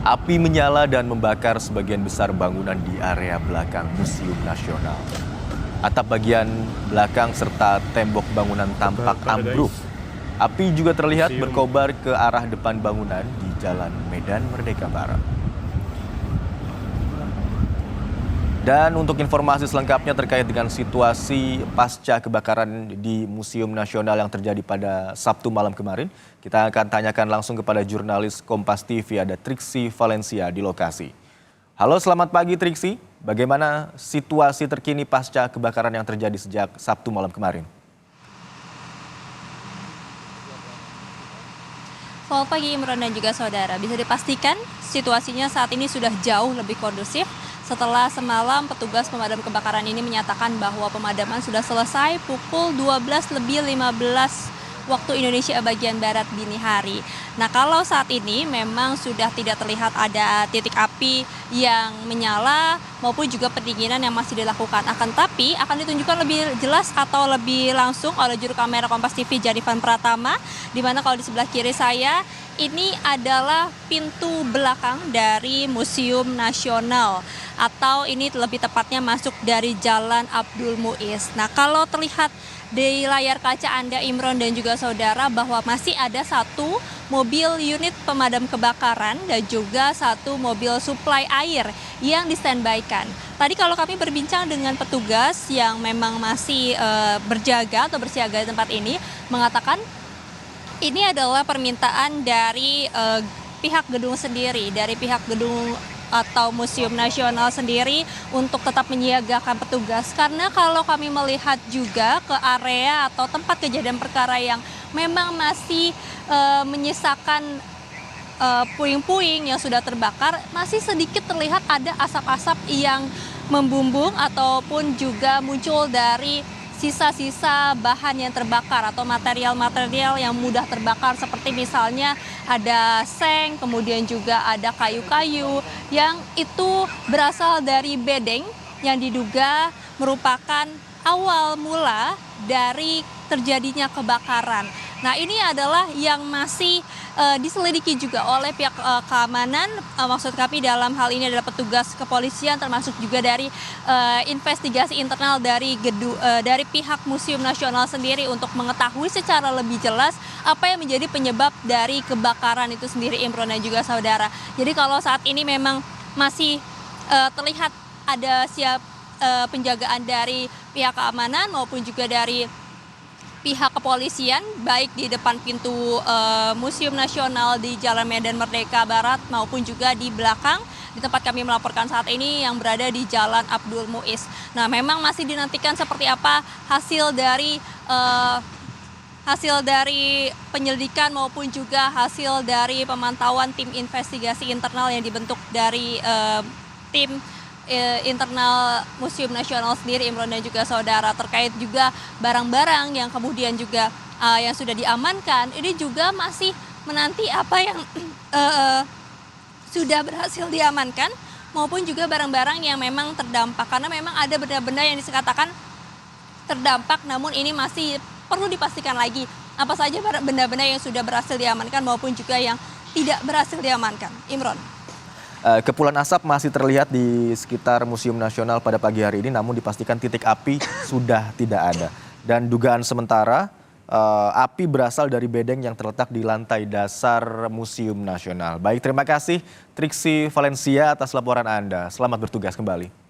Api menyala dan membakar sebagian besar bangunan di area belakang Museum Nasional. Atap bagian belakang serta tembok bangunan tampak ambruk. Api juga terlihat berkobar ke arah depan bangunan di Jalan Medan Merdeka Barat. Dan untuk informasi selengkapnya terkait dengan situasi pasca kebakaran di Museum Nasional yang terjadi pada Sabtu malam kemarin, kita akan tanyakan langsung kepada jurnalis Kompas TV, ada Triksi Valencia di lokasi. Halo, selamat pagi Triksi. Bagaimana situasi terkini pasca kebakaran yang terjadi sejak Sabtu malam kemarin? Selamat pagi Imron dan juga saudara. Bisa dipastikan situasinya saat ini sudah jauh lebih kondusif setelah semalam petugas pemadam kebakaran ini menyatakan bahwa pemadaman sudah selesai pukul 12:15 waktu Indonesia bagian Barat dini hari. Nah, kalau saat ini memang sudah tidak terlihat ada titik api yang menyala maupun juga pendinginan yang masih dilakukan. Akan tapi akan ditunjukkan lebih jelas atau lebih langsung oleh juru kamera Kompas TV Jadivan Pratama, di mana kalau di sebelah kiri saya ini adalah pintu belakang dari Museum Nasional, atau ini lebih tepatnya masuk dari Jalan Abdul Muiz. Nah, kalau terlihat di layar kaca Anda, Imron dan juga saudara, bahwa masih ada satu mobil unit pemadam kebakaran dan juga satu mobil suplai air yang di-standby-kan. Tadi kalau kami berbincang dengan petugas yang memang masih berjaga atau bersiaga di tempat ini, mengatakan ini adalah permintaan dari pihak gedung sendiri, dari pihak gedung atau Museum Nasional sendiri untuk tetap menyiagakan petugas. Karena kalau kami melihat juga ke area atau tempat kejadian perkara yang memang masih menyisakan puing-puing yang sudah terbakar, masih sedikit terlihat ada asap-asap yang membumbung ataupun juga muncul dari sisa-sisa bahan yang terbakar atau material-material yang mudah terbakar, seperti misalnya ada seng, kemudian juga ada kayu-kayu yang itu berasal dari bedeng yang diduga merupakan awal mula dari terjadinya kebakaran. Nah, ini adalah yang masih diselidiki juga oleh pihak keamanan, maksud kami dalam hal ini adalah petugas kepolisian, termasuk juga dari investigasi internal dari pihak Museum Nasional sendiri untuk mengetahui secara lebih jelas apa yang menjadi penyebab dari kebakaran itu sendiri, Imron dan juga saudara. Jadi kalau saat ini memang masih terlihat ada penjagaan dari pihak keamanan maupun juga dari pihak kepolisian, baik di depan pintu Museum Nasional di Jalan Medan Merdeka Barat maupun juga di belakang di tempat kami melaporkan saat ini yang berada di Jalan Abdul Muiz. Nah, memang masih dinantikan seperti apa hasil dari penyelidikan maupun juga hasil dari pemantauan tim investigasi internal yang dibentuk dari tim internal Museum Nasional sendiri, Imron dan juga saudara, terkait juga barang-barang yang kemudian juga yang sudah diamankan. Ini juga masih menanti apa yang sudah berhasil diamankan maupun juga barang-barang yang memang terdampak, karena memang ada benda-benda yang dikatakan terdampak, namun ini masih perlu dipastikan lagi apa saja benda-benda yang sudah berhasil diamankan maupun juga yang tidak berhasil diamankan. Imron. Kepulan asap masih terlihat di sekitar Museum Nasional pada pagi hari ini, namun dipastikan titik api sudah tidak ada. Dan dugaan sementara api berasal dari bedeng yang terletak di lantai dasar Museum Nasional. Baik, terima kasih Triksi Valencia atas laporan Anda. Selamat bertugas kembali.